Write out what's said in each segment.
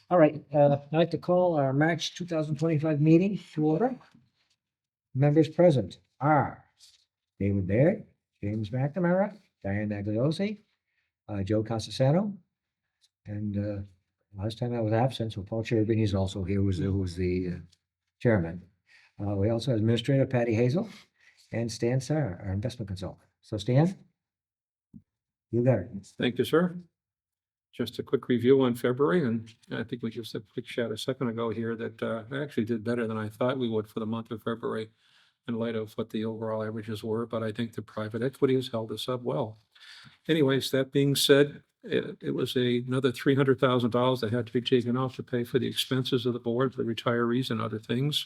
All right, I'd like to call our March 2025 meeting to order. Members present are David Baird, James McNamara, Diane Magliosi, Joe Cassano, and last time I was absent, so Paul Cherubini is also here, who was the chairman. We also have Administrator Patty Hazel and Stan Sarr, our investment consultant. So Stan, you got it. Thank you, sir. Just a quick review on February, and I think we just had a quick chat a second ago here that I actually did better than I thought we would for the month of February in light of what the overall averages were, but I think the private equity has held us up well. Anyways, that being said, it was another $300,000 that had to be taken off to pay for the expenses of the board, the retirees and other things.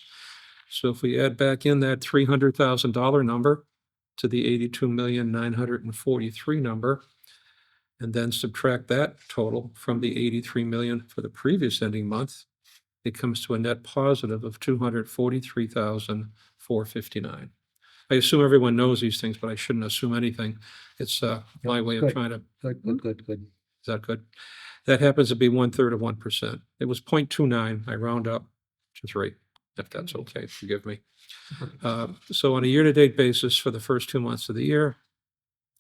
So if we add back in that $300,000 number to the 82,943,000 number, and then subtract that total from the 83 million for the previous ending month, it comes to a net positive of 243,459. I assume everyone knows these things, but I shouldn't assume anything. It's my way of Good. trying to, Good. is that good? That happens to be 1/3 of 1%. It was 0.29. I round up to 3, if that's okay, forgive me. So on a year-to-date basis for the first 2 months of the year,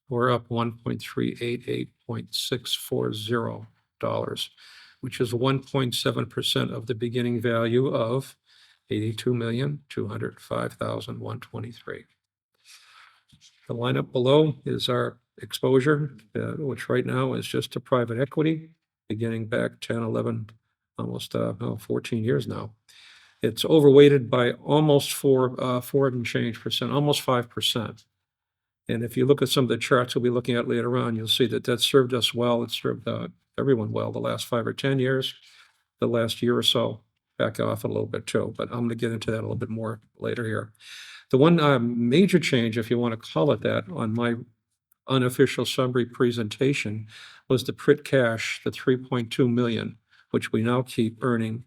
we're up $1.388.640, which is 1.7% of the beginning value of 82,205,123. The lineup below is our exposure, which right now is just to private equity, beginning back 10, 11, almost 14 years now. It's overweighted by almost 4 and change percent, almost 5%. And if you look at some of the charts we'll be looking at later on, you'll see that served us well. It served everyone well the last 5 or 10 years. The last year or so, back off a little bit too, but I'm going to get into that a little bit more later here. The one major change, if you want to call it that, on my unofficial summary presentation was the PRIT cash, the 3.2 million, which we now keep earning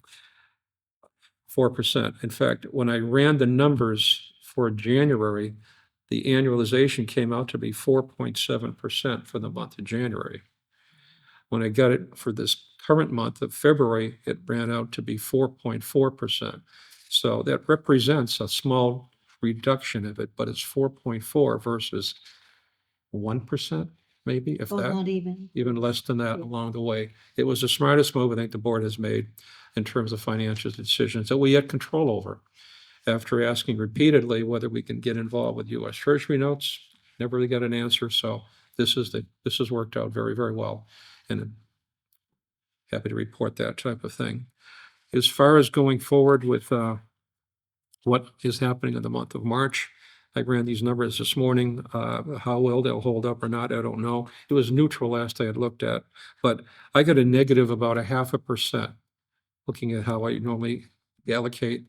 4%. In fact, when I ran the numbers for January, the annualization came out to be 4.7% for the month of January. When I got it for this current month of February, it ran out to be 4.4%. So that represents a small reduction of it, but it's 4.4 versus 1%, maybe, if Oh, that, not even. even less than that along the way. It was the smartest move I think the board has made in terms of financial decisions that we had control over. After asking repeatedly whether we can get involved with U.S. Treasury notes, never really got an answer. So this has worked out very, very well, and I'm happy to report that type of thing. As far as going forward with what is happening in the month of March, I ran these numbers this morning. How well they'll hold up or not, I don't know. It was neutral last I had looked at, but I got a negative about 0.5%, looking at how I normally allocate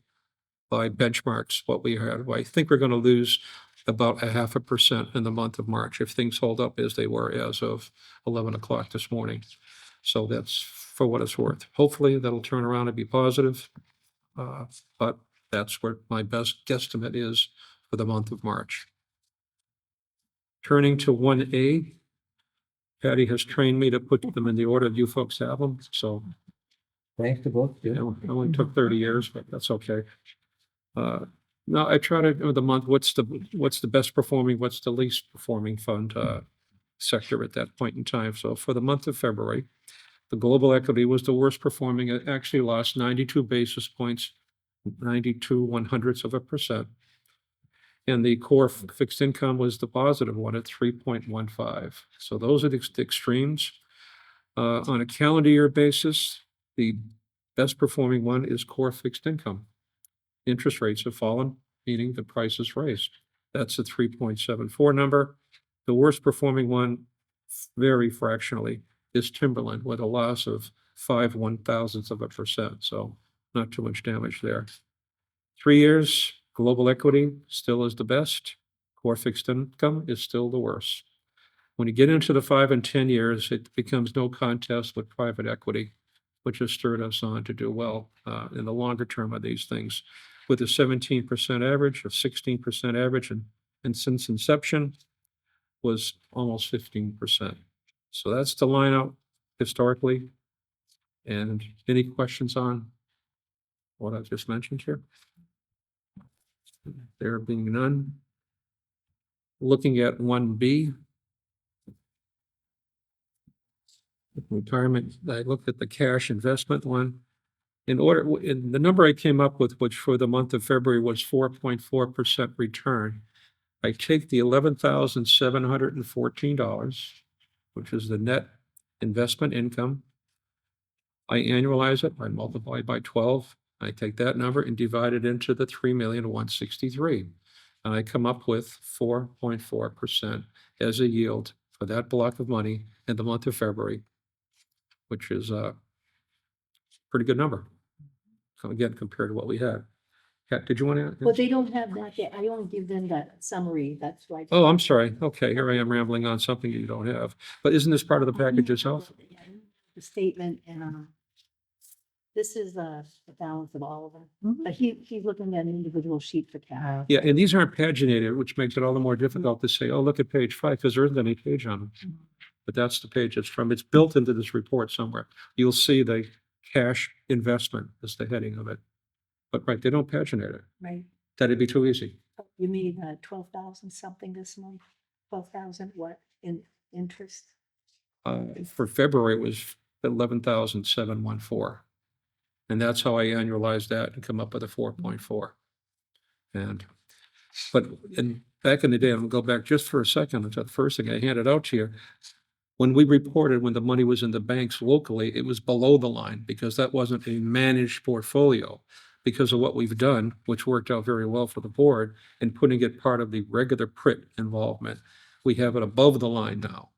by benchmarks what we had. I think we're going to lose about 0.5% in the month of March if things hold up as they were as of 11 o'clock this morning. So that's for what it's worth. Hopefully that'll turn around and be positive, but that's what my best guesstimate is for the month of March. Turning to 1A, Patty has trained me to put them in the order you folks have them. So Thanks to both. it only took 30 years, but that's okay. Now I try to, the month, what's the best performing, what's the least performing fund sector at that point in time. So for the month of February, the global equity was the worst performing. It actually lost 92 basis points, 92/100%. And the core fixed income was the positive one at 3.15. So those are the extremes. On a calendar year basis, the best performing one is core fixed income. Interest rates have fallen, meaning the price is raised. That's a 3.74 number. The worst performing one, very fractionally, is Timberland with a loss of 0.05%. So not too much damage there. 3 years, global equity still is the best. Core fixed income is still the worst. When you get into the 5 and 10 years, it becomes no contest with private equity, which has stirred us on to do well in the longer term of these things. With a 17% average, or 16% average, and since inception was almost 15%. So that's the lineup historically. And any questions on what I've just mentioned here? There being none. Looking at 1B. Retirement, I looked at the cash investment one. In the number I came up with, which for the month of February was 4.4% return. I take the $11,714, which is the net investment income. I annualize it, I multiply by 12. I take that number and divide it into the 3,163,000. And I come up with 4.4% as a yield for that block of money in the month of February, which is a pretty good number. So again, compared to what we had. Kat, did you want to? Well, they don't have that yet. I only give them that summary. That's why. Oh, I'm sorry. Okay, here I am rambling on something you don't have. But isn't this part of the package itself? The statement and, this is the balance of all of them. But he's looking at an individual sheet for cash. Yeah, and these aren't paginated, which makes it all the more difficult to say, oh, look at page 5, because there isn't any page on them. But that's the page it's from. It's built into this report somewhere. You'll see the cash investment is the heading of it. But right, they don't paginate it. Right. That'd be too easy. You mean 12,000 something this month? 12,000 what in interest? For February, it was 11,714. And that's how I annualized that and come up with a 4.4. But back in the day, I'm gonna go back just for a second to the first thing I handed out to you. When we reported when the money was in the banks locally, it was below the line because that wasn't a managed portfolio. Because of what we've done, which worked out very well for the board, and putting it part of the regular PRIT involvement, we have it above the line now.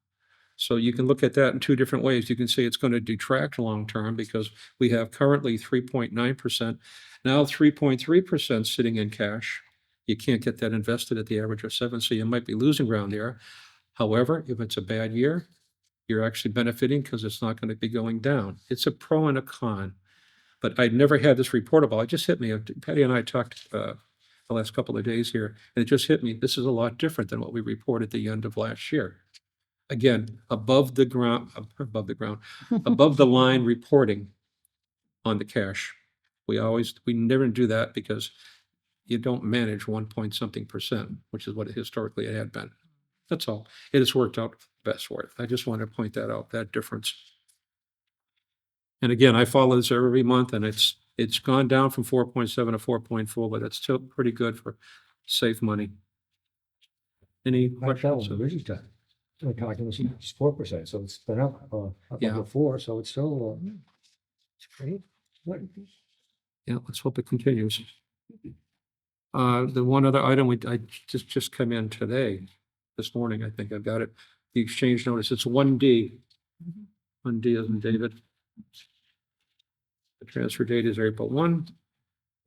So you can look at that in two different ways. You can say it's going to detract long-term because we have currently 3.9%, now 3.3% sitting in cash. You can't get that invested at the average of 7, so you might be losing ground there. However, if it's a bad year, you're actually benefiting because it's not going to be going down. It's a pro and a con. But I'd never had this reportable. It just hit me. Patty and I talked the last couple of days here, and it just hit me. This is a lot different than what we reported at the end of last year. Again, above the line reporting on the cash. We never do that because you don't manage 1-point-something%, which is what it historically it had been. That's all. It has worked out best for it. I just want to point that out, that difference. And again, I follow this every month, and it's gone down from 4.7 to 4.4, but it's still pretty good for safe money. Any Like that questions? one, really tough. The calculation is 4%, so it's been up Yeah. over 4, so it's still, it's pretty. Good. Yeah, let's hope it continues. The one other item I just come in today, this morning, I think I've got it. The exchange notice, it's 1D. 1D as in David. The transfer date is April 1.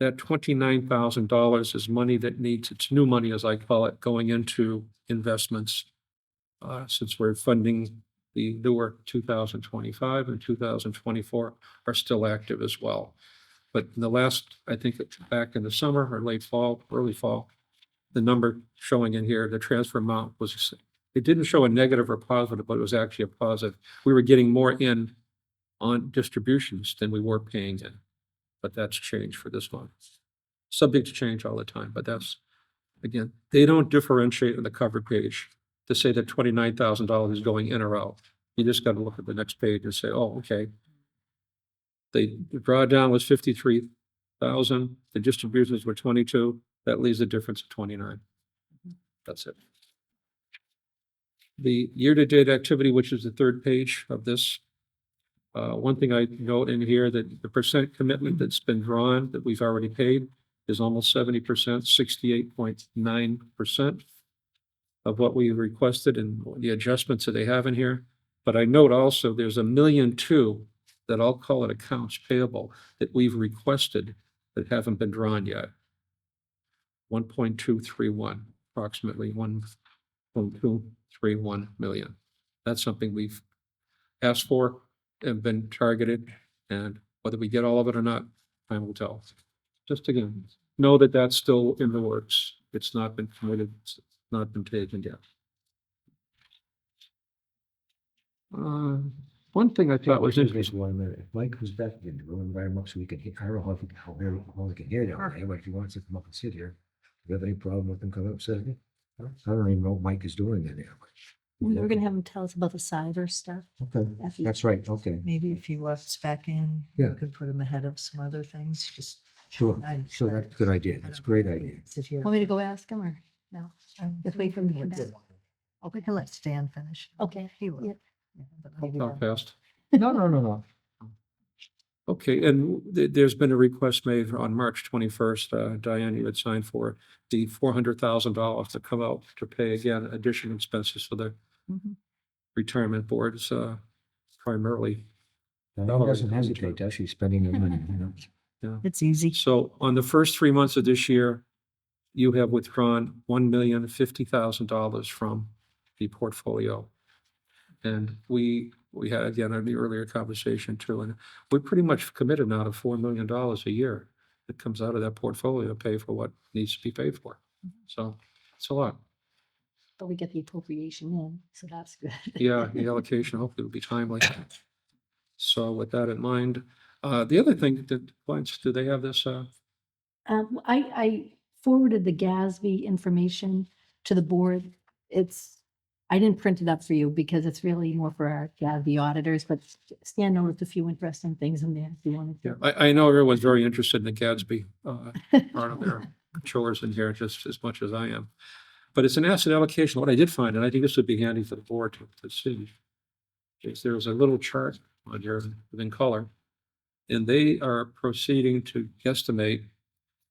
That $29,000 is money that needs, it's new money, as I call it, going into investments. Since we're funding the newer 2025 and 2024 are still active as well. But in the last, I think back in the summer or late fall, early fall, the number showing in here, the transfer amount was, it didn't show a negative or positive, but it was actually a positive. We were getting more in on distributions than we were paying in. But that's changed for this month. Subject to change all the time, but that's, again, they don't differentiate on the cover page to say that $29,000 is going in or out. You just got to look at the next page and say, oh, okay. The drawdown was 53,000. The distributions were 22. That leaves a difference of 29. That's it. The year-to-date activity, which is the third page of this. One thing I note in here that the percent commitment that's been drawn that we've already paid is almost 70%, 68.9% of what we requested and the adjustments that they have in here. But I note also there's $1.2 million that I'll call it accounts payable that we've requested that haven't been drawn yet. 1.231, approximately 1.231 million. That's something we've asked for and been targeted, and whether we get all of it or not, time will tell. Just again, know that that's still in the works. It's not been committed, it's not been taken yet. One thing I thought was Excuse me interesting. for 1 minute. If Mike comes back again, do we invite him up so we can hear, I don't know how he can hear down there, but if he wants to come up and sit here, do you have any problem with him coming up sitting? I don't even know what Mike is doing in there. We're gonna have him tell us about the cider stuff. Okay, after- that's right, okay, Maybe if he walks back in, Yeah. you could put him ahead of some other things, just. sure, so that's a good idea, that's a great idea. Sit here. Want me to go ask him or no? Just wait for him to come back. We can let Stan finish. Okay, He will. yeah. Yeah, but maybe Talk not. fast. No. Okay, and there's been a request made on March 21st, Diane, you had signed for the $400,000 to come out to pay again additional expenses for the Mhm. retirement boards, primarily. He doesn't hesitate, does he, spending the money, you know? It's easy. So on the first 3 months of this year, you have withdrawn $1,050,000 from the portfolio. And we had, again, in the earlier conversation too, and we're pretty much committed now to $4 million a year that comes out of that portfolio to pay for what needs to be paid for. So it's a lot. But we get the appropriation in, so that's good. Yeah, the allocation hopefully will be timely. So with that in mind, the other thing that, do they have this, I forwarded the GASB information to the board. I didn't print it up for you because it's really more for our GASB auditors, but Stan noticed a few interesting things in there if you wanted yeah, to. I know everyone's very interested in the Gadsby, part of their chores in here just as much as I am. But it's an asset allocation. What I did find, and I think this would be handy for the board to see, is there's a little chart on here in color, and they are proceeding to guesstimate,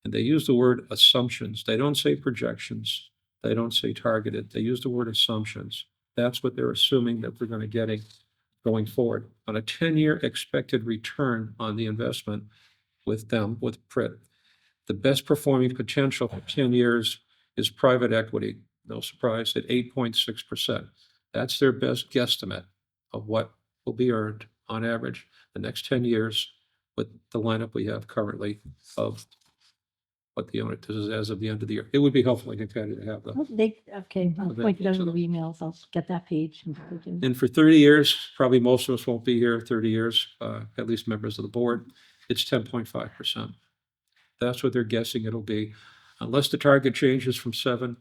and they use the word assumptions. They don't say projections. They don't say targeted. They use the word assumptions. That's what they're assuming that we're going to get going forward on a 10-year expected return on the investment with them, with PRIT. The best performing potential for 10 years is private equity. No surprise at 8.6%. That's their best guesstimate of what will be earned on average the next 10 years with the lineup we have currently of what the owner does as of the end of the year. It would be helpful, I think, Patty, to have Oh, that. Okay, I'll Okay, point it out so- in the emails. I'll get that page. And for 30 years, probably most of us won't be here 30 years, at least members of the board, it's 10.5%. That's what they're guessing it'll be. Unless the target changes from 7%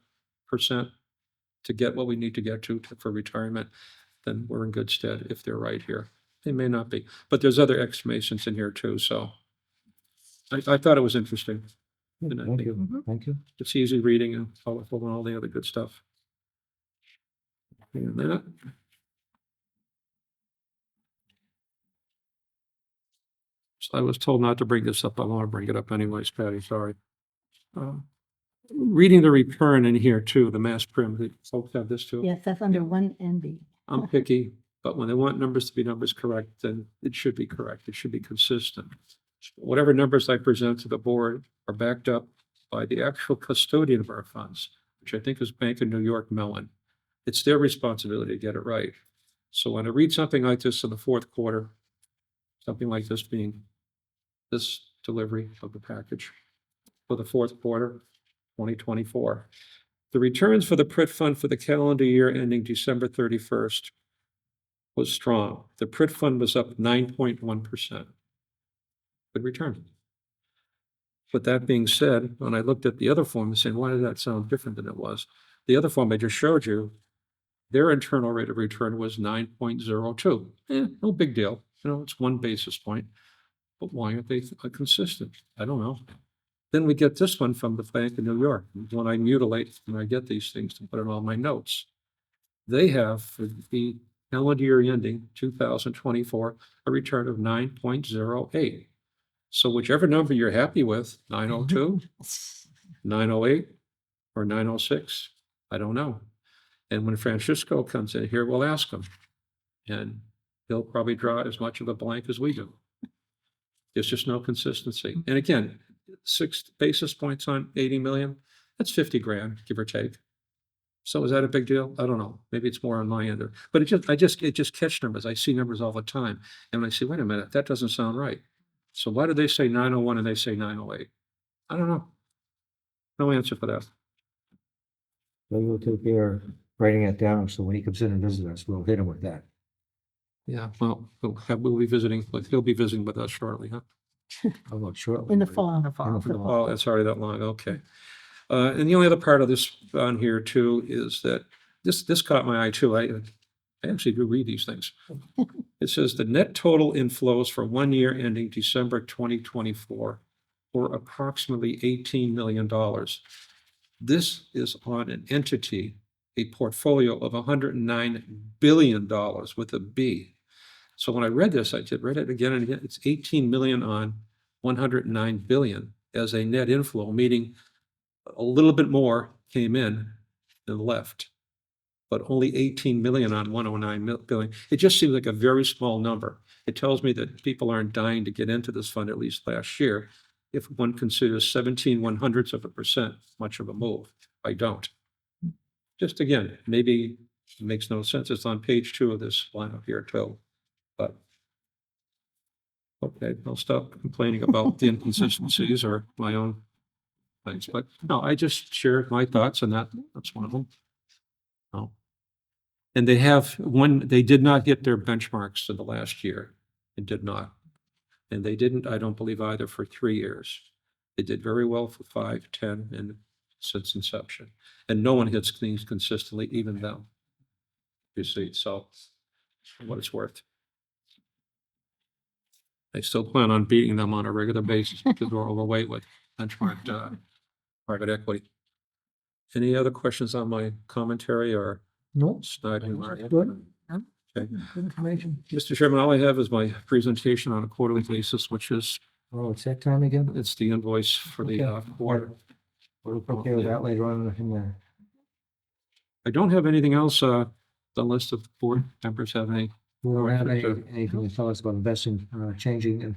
to get what we need to get to for retirement, then we're in good stead if they're right here. They may not be, but there's other estimations in here too, so I thought it was interesting. And I Thank think you, thank you. it's easy reading and colorful and all the other good stuff. And that. So I was told not to bring this up. I want to bring it up anyways, Patty, sorry. Reading the return in here too, the mass prim, the folks have this too. Yes, that's under 1NB. I'm picky, but when they want numbers to be numbers correct, then it should be correct. It should be consistent. Whatever numbers I present to the board are backed up by the actual custodian of our funds, which I think is Bank of New York Mellon. It's their responsibility to get it right. So when I read something like this in the fourth quarter, something like this being this delivery of the package for the fourth quarter, 2024. The returns for the PRIT fund for the calendar year ending December 31st was strong. The PRIT fund was up 9.1%. Good return. But that being said, when I looked at the other form and saying, why did that sound different than it was? The other form I just showed you, their internal rate of return was 9.02. No big deal. You know, it's 1 basis point. But why aren't they consistent? I don't know. Then we get this one from the Bank of New York. When I mutilate, when I get these things to put in all my notes, they have for the calendar year ending 2024, a return of 9.08. So whichever number you're happy with, 902, 908, or 906, I don't know. And when Francisco comes in here, we'll ask him. And he'll probably draw as much of a blank as we do. There's just no consistency. And again, 6 basis points on 80 million, that's 50 grand, give or take. So is that a big deal? I don't know. Maybe it's more on my end. But it just catch numbers. I see numbers all the time. And I say, wait a minute, that doesn't sound right. So why do they say 901 and they say 908? I don't know. No answer for that. Maybe we'll take care of writing it down, so when he comes in and visits us, we'll hit him with that. Yeah, well, we'll be visiting, he'll be visiting with us shortly, huh? How about shortly? In the fall. In the fall. In the fall. Oh, it's already that long, okay. And the only other part of this on here too is that this caught my eye too. I actually do read these things. It says the net total inflows for 1 year ending December 2024 were approximately $18 million. This is on an entity, a portfolio of $109 billion with a B. So when I read this, I read it again and again. It's 18 million on 109 billion as a net inflow, meaning a little bit more came in than left, but only 18 million on 109 billion. It just seems like a very small number. It tells me that people aren't dying to get into this fund, at least last year. If one considers 17/100% much of a move, I don't. Just again, maybe it makes no sense. It's on page 2 of this lineup here too, but okay, I'll stop complaining about the inconsistencies or my own things, but no, I just shared my thoughts and that's one of them. No. And they did not hit their benchmarks in the last year. It did not. And they didn't, I don't believe either for 3 years. They did very well for 5, 10, and since inception. And no one hits things consistently, even them. You see, so for what it's worth. I still plan on beating them on a regular basis because we're overweight with benchmarked private equity. Any other questions on my commentary or No, sniping? good. Okay. Good information. Mr. Chairman, all I have is my presentation on a quarterly basis, which is, Oh, it's that time again? it's the invoice for the quarter. We'll take care of that later on in the. I don't have anything else, unless the board members have any. We don't have Sure. anything to tell us about investing, changing and.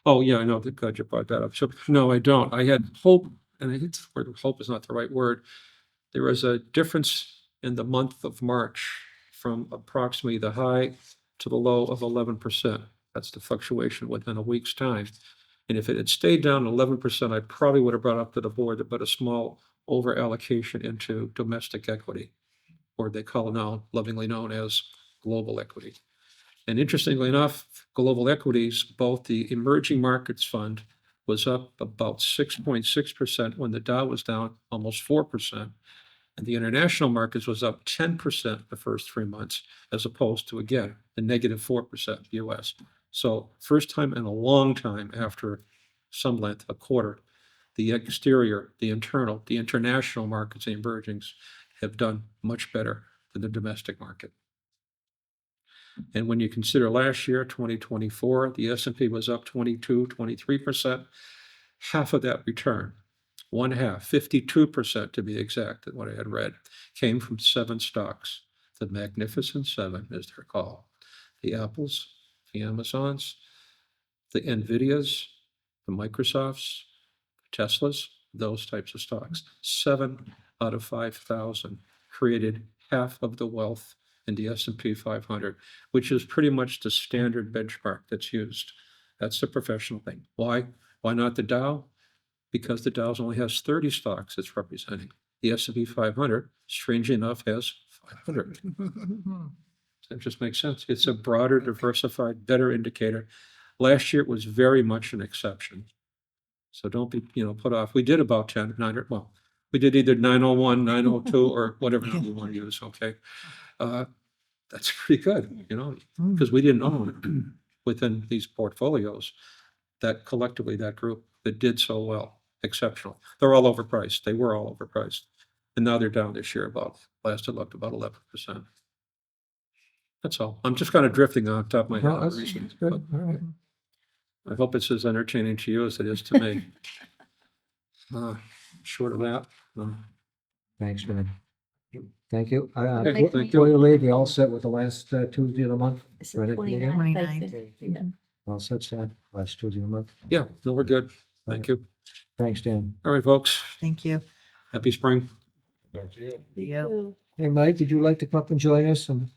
Oh, yeah, I know, glad you brought that up. So, no, I don't. I had hope, and I think the word hope is not the right word. There was a difference in the month of March from approximately the high to the low of 11%. That's the fluctuation within a week's time. And if it had stayed down 11%, I probably would have brought up to the board about a small over allocation into domestic equity, or they call it now lovingly known as global equity. And interestingly enough, global equities, both the emerging markets fund was up about 6.6% when the Dow was down almost 4%. And the international markets was up 10% the first 3 months, as opposed to, again, the negative 4% US. So first time in a long time after some length, a quarter, the exterior, the internal, the international markets, the emergings have done much better than the domestic market. And when you consider last year, 2024, the S&P was up 23%, half of that return, one half, 52% to be exact, what I had read, came from 7 stocks, the Magnificent Seven, as they're called, the Apples, the Amazons, the Nvidias, the Microsofts, Teslas, those types of stocks. 7 out of 5,000 created half of the wealth in the S&P 500, which is pretty much the standard benchmark that's used. That's the professional thing. Why? Why not the Dow? Because the Dow only has 30 stocks it's representing. The S&P 500, strangely enough, has 500. That just makes sense. It's a broader, diversified, better indicator. Last year it was very much an exception. So don't be, put off. We did about 10, 9, well, we did either 901, 902, or whatever number you want to use, okay? That's pretty good, because we didn't own within these portfolios that collectively, that group that did so well, exceptional. They're all overpriced. They were all overpriced. And now they're down this year last I looked, about 11%. That's all. I'm just kind of drifting on top of my No, head. that's good. All right. I hope it's as entertaining to you as it is to me. Short of that, Thanks, man. Thank you. Okay, thank you. Before you leave, you all set with the last Tuesday of the month? It's Ready? 29th, I 29th. think. Yeah. All set, Stan? Last Tuesday of the month? Yeah, no, we're good. Thank you. Thanks, Dan. All right, folks. Thank you. Happy spring. Yeah. So, Hey, Mike, would you like to come up and join us and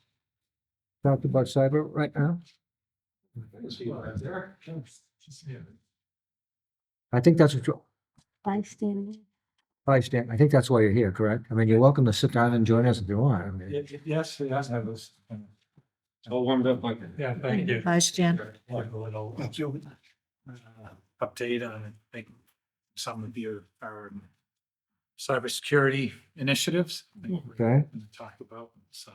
talk about cyber right now? I think that's what you, bystander. hi, Stan. I think that's why you're here, correct? I mean, you're welcome to sit down and join us if you want. I mean, Yes, I was. All warmed up, Mike. Yeah, thank you. Hi, Stan. Like a little update on, I think, some of your, our cybersecurity initiatives. I think we're Okay. going to talk about, so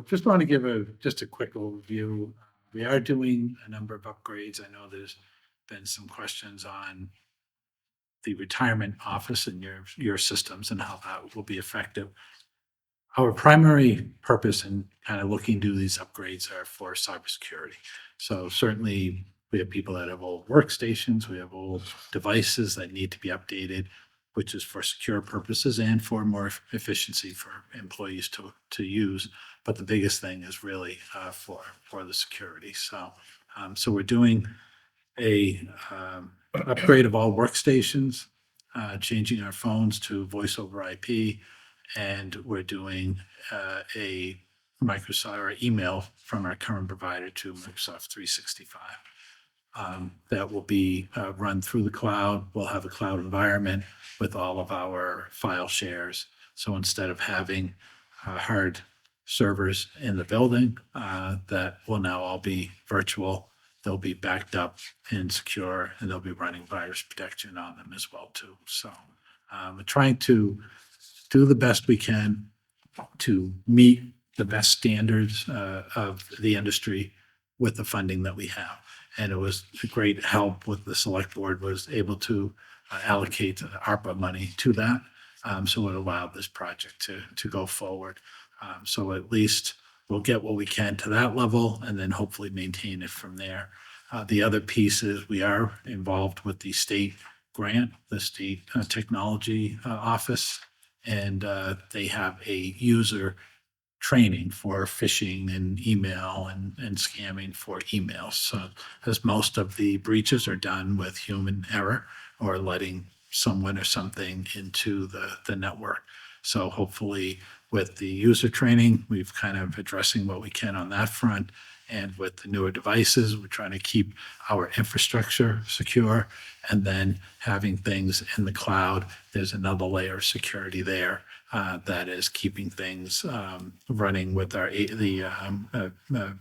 just want to give just a quick overview. We are doing a number of upgrades. I know there's been some questions on the retirement office and your systems and how that will be effective. Our primary purpose in kind of looking to do these upgrades are for cybersecurity. So certainly we have people that have old workstations, we have old devices that need to be updated, which is for secure purposes and for more efficiency for employees to use. But the biggest thing is really for the security. So we're doing a upgrade of all workstations, changing our phones to voice over IP, and we're doing a Microsoft or email from our current provider to Microsoft 365. That will be run through the cloud. We'll have a cloud environment with all of our file shares. So instead of having hard servers in the building, that will now all be virtual. They'll be backed up and secure, and they'll be running virus protection on them as well too. So we're trying to do the best we can to meet the best standards of the industry with the funding that we have. And it was a great help with the select board was able to allocate ARPA money to that. So it allowed this project to go forward. So at least we'll get what we can to that level and then hopefully maintain it from there. The other piece is we are involved with the state grant, the state technology office, and they have a user training for phishing and email and scamming for emails. So as most of the breaches are done with human error or letting someone or something into the network. So hopefully with the user training, we've kind of addressing what we can on that front. And with the newer devices, we're trying to keep our infrastructure secure. And then having things in the cloud, there's another layer of security there that is keeping things running with the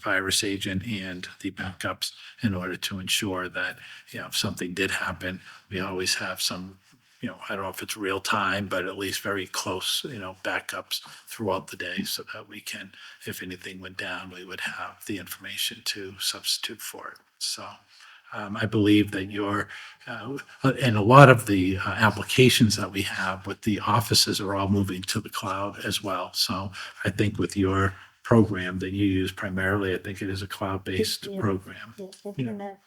virus agent and the backups in order to ensure that, if something did happen, we always have some, I don't know if it's real time, but at least very close, backups throughout the day so that we can, if anything went down, we would have the information to substitute for it. So I believe that and a lot of the applications that we have with the offices are all moving to the cloud as well. So I think with your program that you use primarily, I think it is a cloud-based Yeah. program. Internet,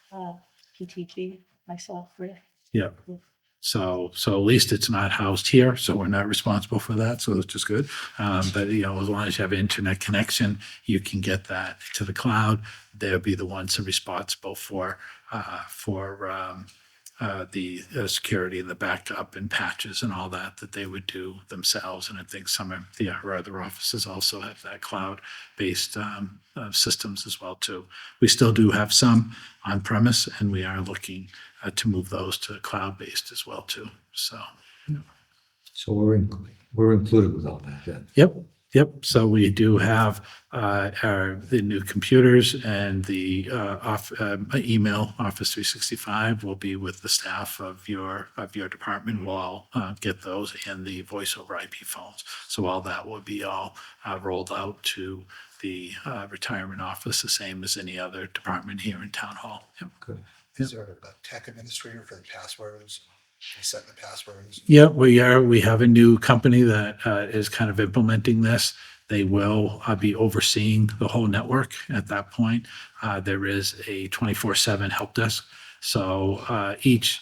PTG, my software. Yeah. So at least it's not housed here, so we're not responsible for that, so it's just good. But as long as you have an internet connection, you can get that to the cloud. They'll be the ones who are responsible for the security and the backup and patches and all that they would do themselves. And I think some of our other offices also have that cloud-based systems as well too. We still do have some on-premise, and we are looking to move those to cloud-based as well too. So, So we're included with all that then. Yep. So we do have the new computers and the email Office 365 will be with the staff of your department. We'll all get those and the voice over IP phones. So all that will be all rolled out to the retirement office, the same as any other department here in Town Hall. Yep. Good. Is there a tech administrator for the passwords? Set the passwords? Yeah, we have a new company that is kind of implementing this. They will be overseeing the whole network at that point. There is a 24/7 help desk. So each,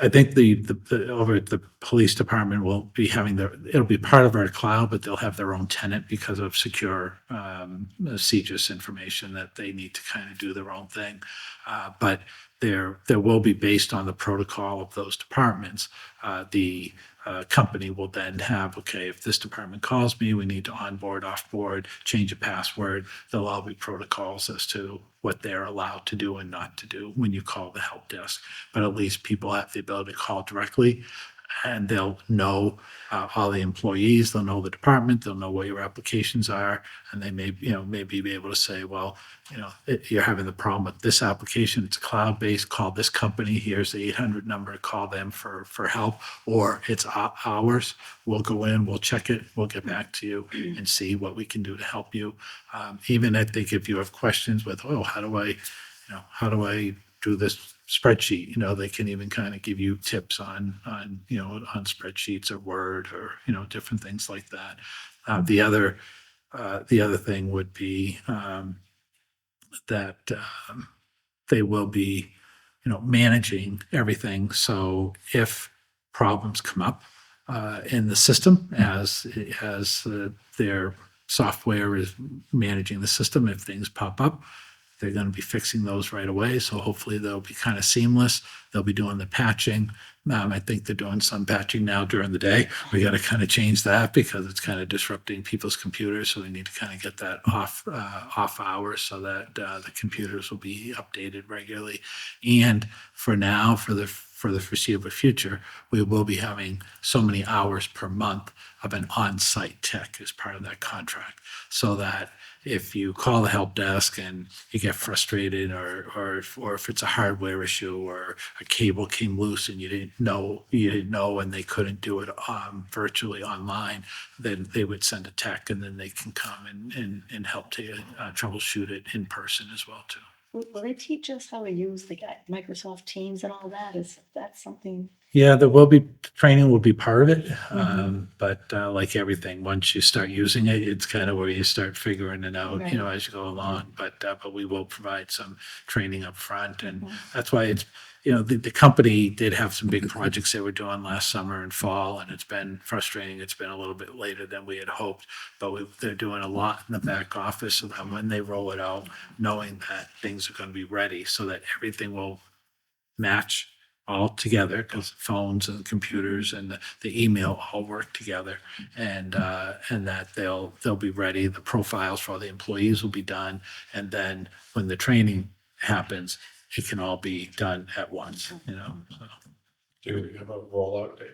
I think the over at the police department will be having it'll be part of our cloud, but they'll have their own tenant because of secure CJIS information that they need to kind of do their own thing. But there will be based on the protocol of those departments. The company will then have, okay, if this department calls me, we need to onboard, offboard, change a password. There'll all be protocols as to what they're allowed to do and not to do when you call the help desk. But at least people have the ability to call directly and they'll know all the employees, they'll know the department, they'll know what your applications are, and they may, maybe be able to say, well, you're having the problem with this application, it's cloud-based, call this company, here's the 800 number, call them for help, or it's ours, we'll go in, we'll check it, we'll get back to you and see what we can do to help you. Even I think if you have questions with, how do I do this spreadsheet, they can even kind of give you tips on spreadsheets or Word or, different things like that. The other thing would be that they will be, managing everything. So if problems come up in the system as their software is managing the system, if things pop up, they're going to be fixing those right away. So hopefully they'll be kind of seamless. They'll be doing the patching. I think they're doing some patching now during the day. We got to kind of change that because it's kind of disrupting people's computers. So we need to kind of get that off hours so that the computers will be updated regularly. And for now, for the foreseeable future, we will be having so many hours per month of an on-site tech as part of that contract, so that if you call the help desk and you get frustrated, or if it's a hardware issue or a cable came loose and you didn't know and they couldn't do it virtually online, then they would send a tech and then they can come and help to troubleshoot it in person as well too. Will they teach us how to use the Microsoft Teams and all that? Is that something? Yeah, training will be part of it. But like everything, once you start using it, it's kind of where you start figuring it out, Right. as you go along. But we will provide some training up front. And that's why it's, the company did have some big projects they were doing last summer and fall, and it's been frustrating. It's been a little bit later than we had hoped, but they're doing a lot in the back office so that when they roll it out, knowing that things are going to be ready so that everything will match all together, because phones and computers and the email all work together, and that they'll be ready. The profiles for all the employees will be done, and then when the training happens, it can all be done at once. So. Do we have a rollout date?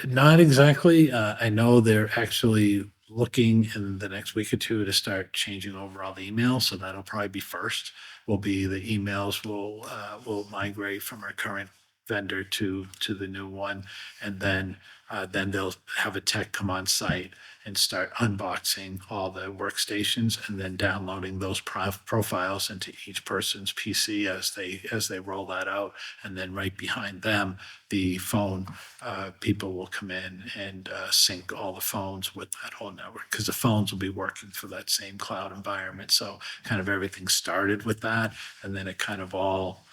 Not exactly. I know they're actually looking in the next week or two to start changing over all the emails, so that'll probably be first. Will be the emails will migrate from our current vendor to the new one, and then they'll have a tech come on site and start unboxing all the workstations and then downloading those profiles into each person's PC as they roll that out, and then right behind them, the phone people will come in and sync all the phones with that whole network, because the phones will be working for that same cloud environment. So kind of everything started with that, and then it kind of all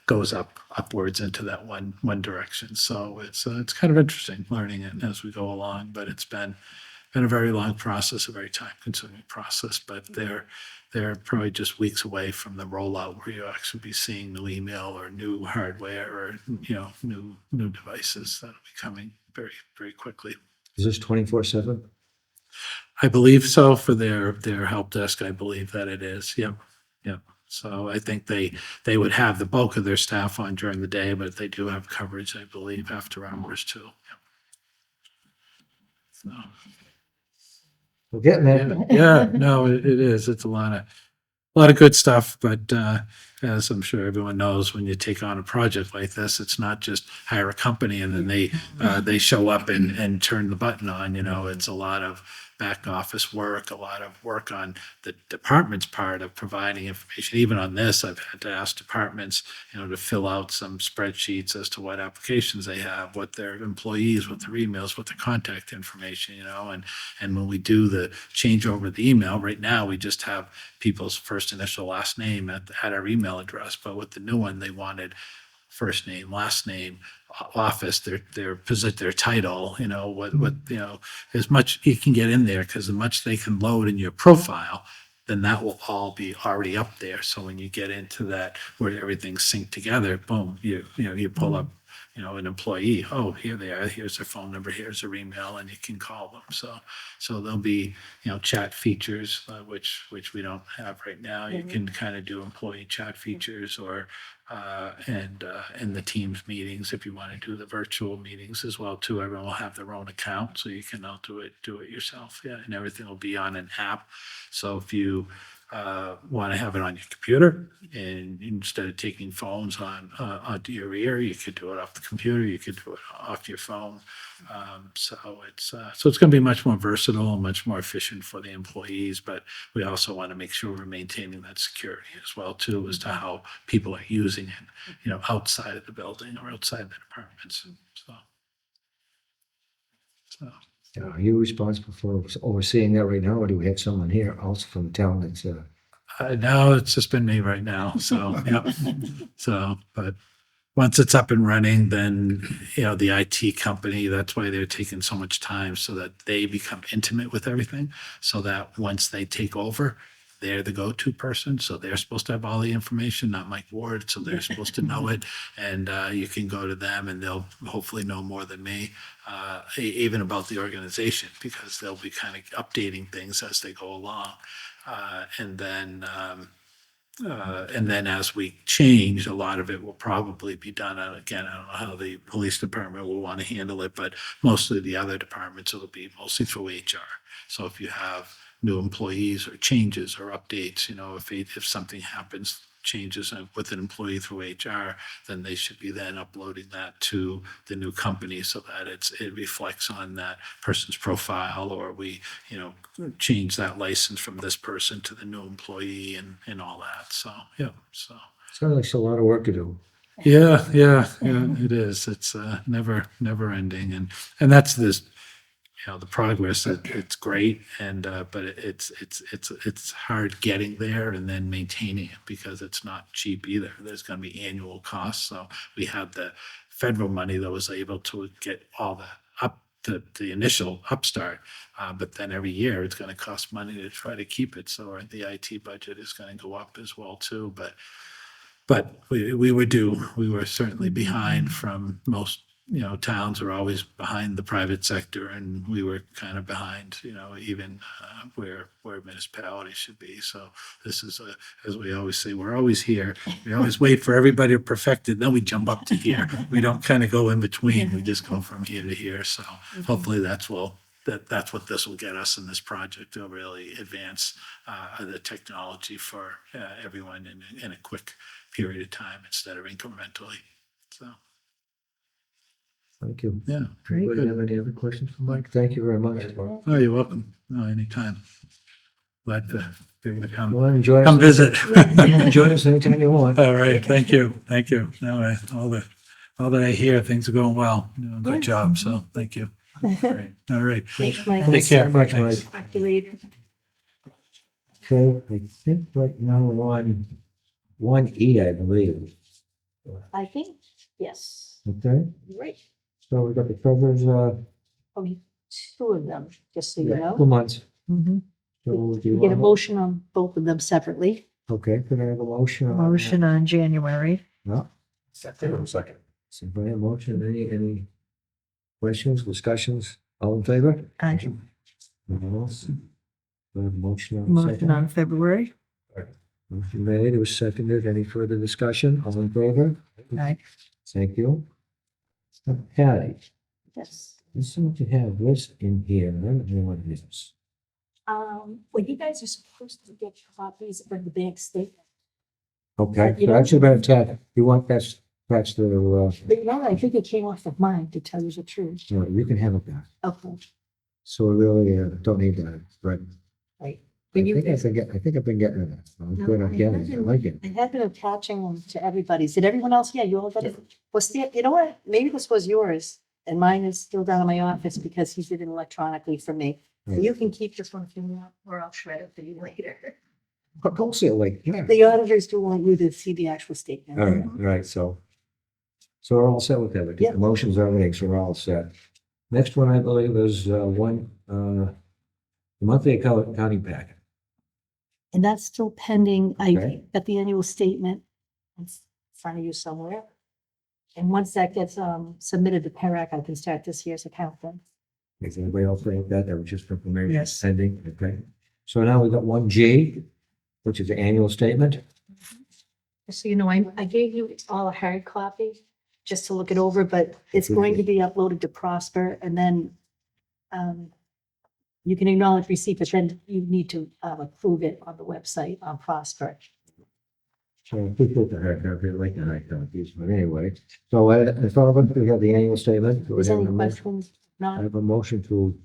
goes upwards into that one direction. So it's kind of interesting learning it as we go along, but it's been a very long process, a very time-consuming process. But they're probably just weeks away from the rollout where you'll actually be seeing new email or new hardware or new devices that'll be coming very, very quickly. Is this 24/7? I believe so for their help desk. I believe that it is. Yep. So I think they would have the bulk of their staff on during the day, but they do have coverage, I believe, after hours too. Yep. So, We're getting there. yeah, no, it is. It's a lot of good stuff, but as I'm sure everyone knows, when you take on a project like this, it's not just hire a company and then they show up and turn the button on. It's a lot of back office work, a lot of work on the department's part of providing information. Even on this, I've had to ask departments, to fill out some spreadsheets as to what applications they have, what their employees, what their emails, what their contact information, and when we do the changeover of the email, right now we just have people's first initial last name at our email address. But with the new one, they wanted first name, last name, office, their title, what as much you can get in there, because as much they can load in your profile, then that will all be already up there. So when you get into that where everything's synced together, boom, you pull up an employee, oh, here they are, here's their phone number, here's their email, and you can call them. So there'll be, chat features, which we don't have right now. You can kind of do employee chat features or, and the Teams meetings, if you want to do the virtual meetings as well too. Everyone will have their own account, so you can all do it yourself. Yeah, and everything will be on an app. So if you want to have it on your computer, and instead of taking phones onto your ear, you could do it off the computer. You could do it off your phone. So it's going to be much more versatile and much more efficient for the employees. But we also want to make sure we're maintaining that security as well too, as to how people are using it, outside of the building or outside the departments. So. Are you responsible for overseeing that right now, or do we have someone here also from the town that's, No, it's just been me right now. So, yeah. So, but once it's up and running, then, the IT company, that's why they're taking so much time, so that they become intimate with everything. So that once they take over, they're the go-to person. So they're supposed to have all the information, not Mike Ward. So they're supposed to know it. And you can go to them and they'll hopefully know more than me, even about the organization, because they'll be kind of updating things as they go along. And then as we change, a lot of it will probably be done. And again, I don't know how the police department will want to handle it, but mostly the other departments, it'll be mostly through HR. So if you have new employees or changes or updates, if something happens, changes with an employee through HR, then they should be then uploading that to the new company so that it reflects on that person's profile, or we, change that license from this person to the new employee and all that. So, yeah. So. sounds like it's a lot of work to do. Yeah, it is. It's never ending. And that's this, the progress, it's great. But it's hard getting there and then maintaining it, because it's not cheap either. There's going to be annual costs. So we had the federal money that was able to get all the initial upstart. But then every year it's going to cost money to try to keep it. So the IT budget is going to go up as well too. But we were certainly behind from most, towns are always behind the private sector, and we were kind of behind, even where municipalities should be. So this is, as we always say, we're always here. We always wait for everybody to perfect it, then we jump up to here. We don't kind of go in between. We just go from here to here. So hopefully that's what this will get us in this project, to really advance the technology for everyone in a quick period of time instead of incrementally. So, Thank you. yeah. Anybody have any other questions for Mike? Thank you very much. Oh, you're welcome. No, anytime. Glad to be able to come Well, enjoy us. visit. Enjoy us anytime you want. All right. Thank you. No, all that I hear, things are going well. You're doing a good job. So thank you. Great. All right. Thanks, Mike. Take care. Much, Thanks. Mike. Talk to you later. Okay, I think right now we're on 1E, I believe. I think, yes, Okay, right. so we've got the treasurer's, Only two of them, just so you yeah, know. 2 months. Mhm. So do you Get a want, motion on both of them separately. okay, could I have a motion? on that? Motion on January. No, Second. so if I have a motion, any questions, discussions, all in favor? Aye. Anyone else? We have a motion on the Motion second. on February. Motion made, it was seconded, any further discussion, all in favor? Aye. Thank you. Patty, Yes. you seem to have this in here, I don't know what it is. Well, you guys are supposed to get copies of the bank statement. Okay, You so know- that should have been attached, you want that's attached to, But you know, I think it came off of mine, to tell you the truth. you can have it back. Okay, So we really don't need that, but right. I But you think guys. I've been getting it. I'm No, good I at getting it, I haven't. like it. I have been attaching them to everybody's. Did everyone else? Yeah, you all got it. Well, Stan, you know what? Maybe this was yours and mine is still down in my office because he did it electronically for me. So you can keep this one if you want, or I'll shred it for you later. But don't say it like, yeah. The auditors do want you to see the actual statement. All right, so we're all set with everything. Yeah. The motions, everything, so we're all set. Next one, I believe, is the monthly accounting packet. And that's still pending. I Okay. got the annual statement. It's in front of you somewhere. And once that gets submitted to PERAC, I can start this year's account then. Is anybody else think that? That was just information Yes. pending, okay? So now we got 1G, which is the annual statement. Just so you know, I gave you all a hard copy just to look it over, but it's going to be uploaded to Prosper and then you can acknowledge receipt, but then you need to approve it on the website on Prosper. So we put the hard copy, like the hard copies, but anyway. So in front of us, we have the annual statement. Do we Is have any a motion? questions? I Not, have a motion to,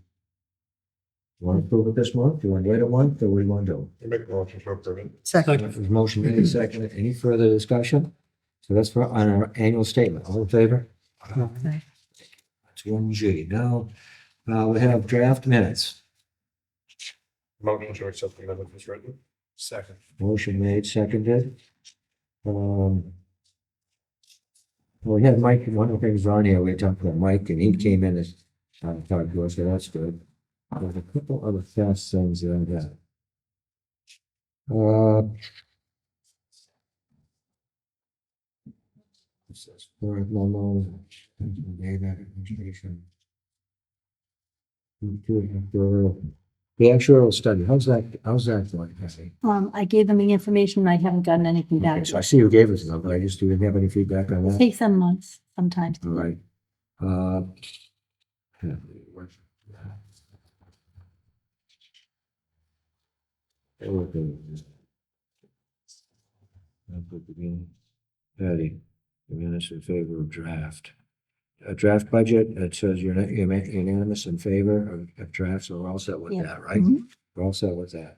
want to approve it this month? Do you want to wait a month or what do you want to do? You make a motion to approve it. Second. There's motion made, second. Any further discussion? So that's for on our annual statement. All in favor? Okay. That's 1G. Now, we have draft minutes. Motion to accept the amendment is written. Second. Motion made, seconded. We had Mike, one of the things on here, we talked about Mike, and he came in as, talked to us, so that's good. There's a couple other fast things that I got. It says, for memo, data administration. The actuarial study, how's that going, Kathy? I gave them the information. I haven't gotten anything Okay, back. so I see you gave us some, but I just didn't have any feedback on It that. takes them months sometimes. All right. Uh, yeah, Patty, the minutes in favor of draft. A draft budget, it says you're unanimous in favor of draft, so we're all set with Yeah. that, right? Mhm. We're all set with that.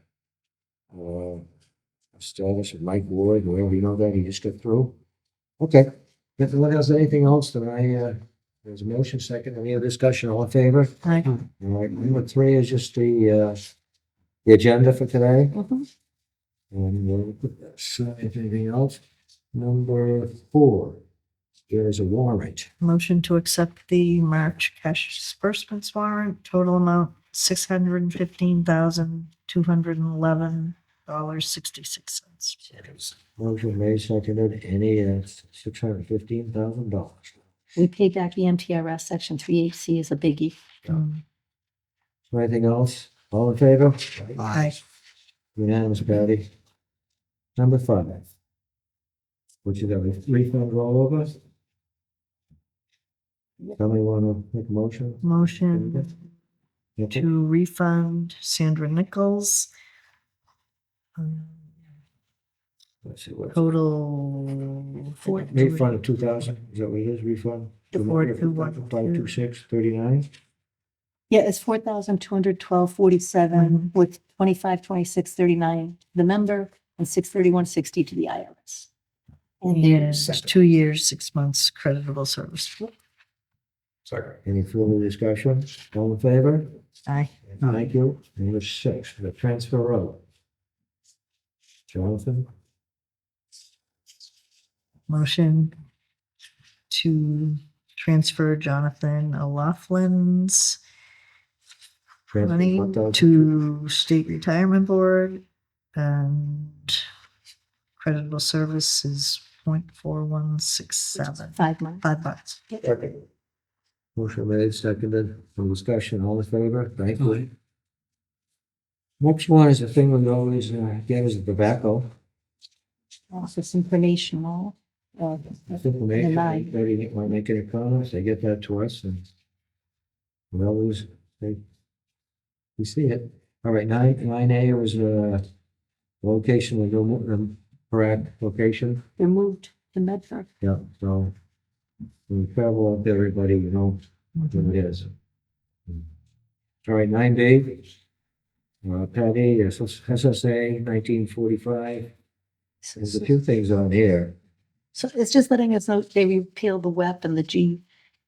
Status of Mike Ward, wherever you know that, he just got through. Okay, if no one has anything else, then there's a motion second, any other discussion, all in favor? Aye. All right, number 3 is just the agenda for today. Mhm. And we'll put this, anything else? Number 4, there is a warrant. Motion to accept the March cash disbursements warrant, total amount $615,211.66. Motion made, seconded, any, $615,000. We paid back the MTRS section 3AC is a biggie. Anything else? All in favor? Aye. Unanimous, Patty. Number 5. Which is a refund rollover. Somebody want to make a motion? Motion to refund Sandra Nichols. Let's see what. Total. Refund of 2,000, is that what it is, refund? 4,212. 526.39. Yeah, it's 4,212.47 with 2526.39 to the member and 631.60 to the IRS. And there's Yes, 2 years, 6 months creditable service. Second. Any further discussion? All in favor? Aye. Thank you. Number 6, the transfer of. Jonathan? Motion to transfer Jonathan O'Loughlin's money to state retirement board and creditable service is 0.4167. 5 months. $5. Second. Motion made, seconded, some discussion, all in favor? Thank you. Next one is the thing we always gave us the tobacco. Also some informational. That's information. Deny. Anybody want to make any comments? They get that to us and we always, we see it. All right, 9A was location, the correct location. They're moved to Medford. Yeah, so when we travel up there, everybody, you know, what it is. All right, 9B. Patty, SSA 1945. There's a few things on here. So it's just letting us know they repealed the WEP and the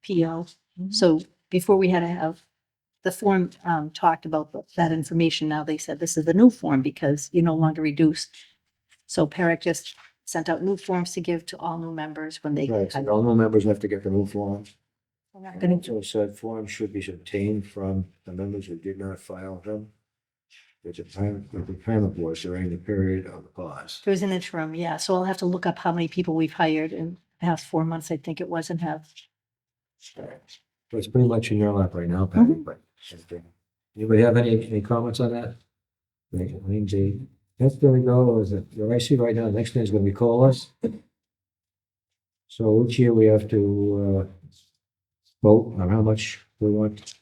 GPO. So before we had to have the form talked about that information. Now they said this is the new form because you're no longer reduced. So PERAC just sent out new forms to give to all new members when they. Right, so all new members have to get the new forms. We're not gonna do- So it said forms should be obtained from the members who did not file them. It's a retirement board during the period of the pause. There's an interim, yeah. So I'll have to look up how many people we've hired and past 4 months, I think it was, and have. So it's pretty much in your lap right now, Patty, but. Anybody have any comments on that? I mean, that's gonna go, is it, what I see right now, the next thing is gonna be COLAs. So each year we have to, vote on how much we want.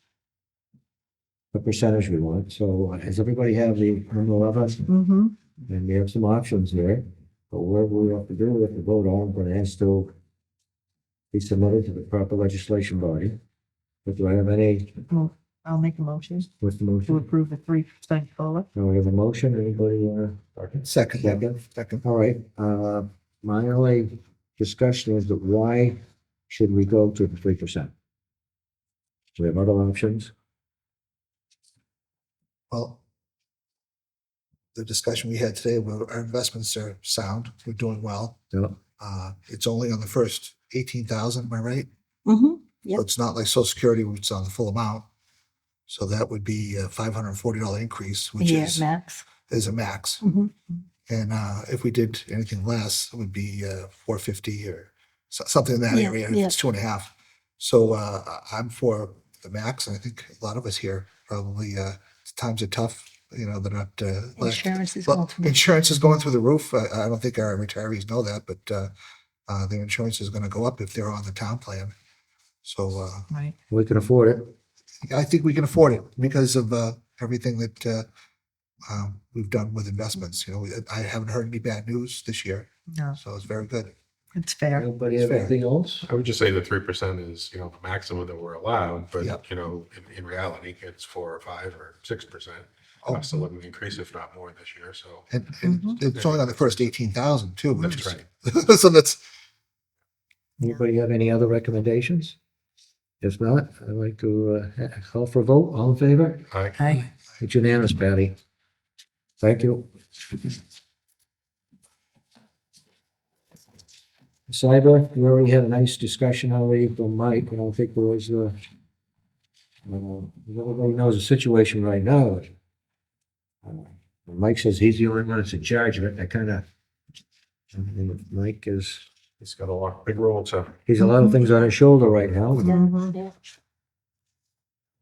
What percentage we want, so does everybody have the number 11? Mm-hmm. And we have some options there, but whatever we have to do, we have to vote on, but it has to be submitted to the proper legislation body. But do I have any, I'll make a motion what's the to motion? approve the 3% COLA. No, we have a motion, anybody, Second. second? Second. All right, my only discussion is that why should we go to the 3%? We have other options, Well, the discussion we had today, our investments are sound. We're doing well. yeah, It's only on the first 18,000, am I right? Mm-hmm. Yep. So it's not like Social Security, which is on the full amount. So that would be a $540 increase, which Yeah, is max. a max. Mhm. And if we did anything less, it would be 450 or something in that Yeah, area. yeah. It's 2.5. So I'm for the max. And I think a lot of us here probably times are tough. You know, they're not. Insurance is Well, going through. insurance is going through the roof. I don't think our retirees know that, but their insurance is going to go up if they're on the town plan. So Right. we can afford it. I think we can afford it because of everything that we've done with investments. You know, I haven't heard any bad news this year, No, so it's very good. it's fair. Anybody It's have fair. anything else? I would just say the 3% is, the maximum that we're allowed, but, Yeah. in reality, it's 4 or 5 or 6%. Oh. Cost of living increase, if not more this year, so. And it's only on the first 18,000 too. which That's is- right. So that's, Anybody have any other recommendations? If not, I'd like to call for a vote. All in favor? Aye. It's unanimous, Patty. Thank you. Cyber, we already had a nice discussion already from Mike. I don't think there was, everybody knows the situation right now. Mike says he's the only one that's in charge of it. I kind of, Mike is, He's got a lot, big role to. he's a lot of things on his shoulder right now. Mhm. Yeah.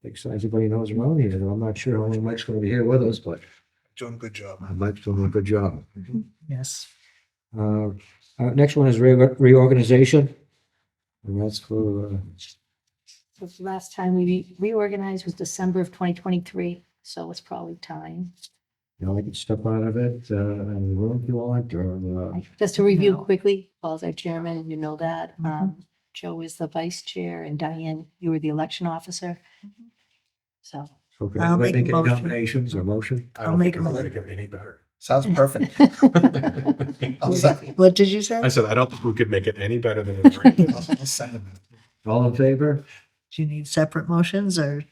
Like everybody knows around here. I'm not sure how long Mike's going to be here with us, but doing a good job. Mike's doing a good job. Yes. Next one is reorganization. And that's for, So the last time we reorganized was December of 2023, so it's probably time. I can step out of it, and room if you want, or, Just to review No. quickly, Paul's our chairman, and you know that. Mhm. Joe is the vice chair, and Diane, you were the election officer. So. so can I'll anybody make a make any motion. nominations or motion? I I'll don't make think a it's motion. gonna get any better. Sounds perfect. I'll second. What did you say? I said, I don't think we could make it any better than it is. I'll second it. All in favor? Do you need separate motions or?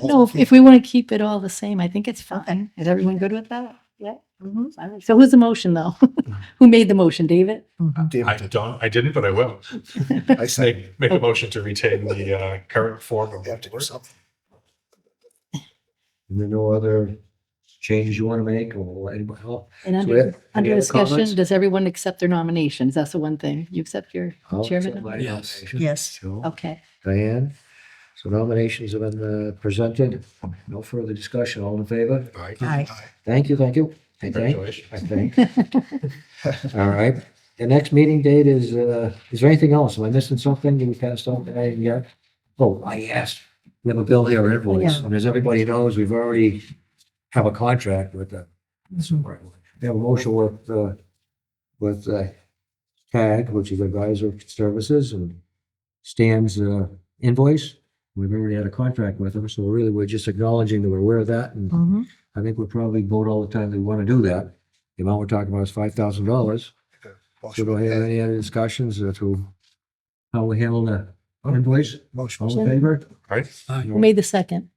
No, if we want to keep it all the same, I think it's fine. Is everyone good with that? Yeah. Mhm. All right. So who's the motion though? Who made the motion, David? Mhm. I didn't, but I will. I second. Make a motion to retain the current form of We have to do board. something. And there no other changes you want to make or anybody else? And So we have- under any other discussion, comments? does everyone accept their nominations? That's the one thing. You accept your I'll accept chairman? my Yes. nomination. Yes. Joe, Okay. Diane. So nominations have been presented. No further discussion. All in favor? Aye. Aye. Thank you, thank you. I think. Congratulations. I think. All right. The next meeting date is there anything else? Am I missing something? Did we pass on today yet? Oh, I asked. We have a bill here, or invoice, Yeah. and as everybody knows, we've already have a contract with the. We have a motion with TAG, which is Advisor Services, and Stan's invoice. We've already had a contract with them, so really, we're just acknowledging that we're aware of that, and Mhm. I think we'll probably vote all the time we want to do that. The amount we're talking about is $5,000. So do I have any other discussions as to how we handle the invoice? Motion. All in favor? Right? Who made the second?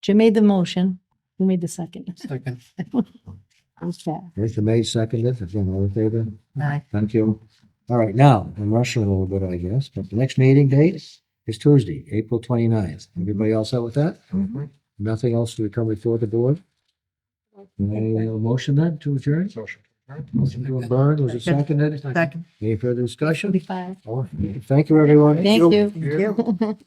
Jim made the motion. Who made the second? Second. Okay. Mr. May seconded, again, all in favor? Aye. Thank you. All right, now, I'm rushing a little bit, I guess, but the next meeting date is Tuesday, April 29th. Everybody all set with that? Mhm. Nothing else to come before the board? Any motion then to adjourn? Motion. Motion to adjourn, was it seconded? Second. Any further discussion? 45. Oh, thank you, everyone. Thank you. Thank you.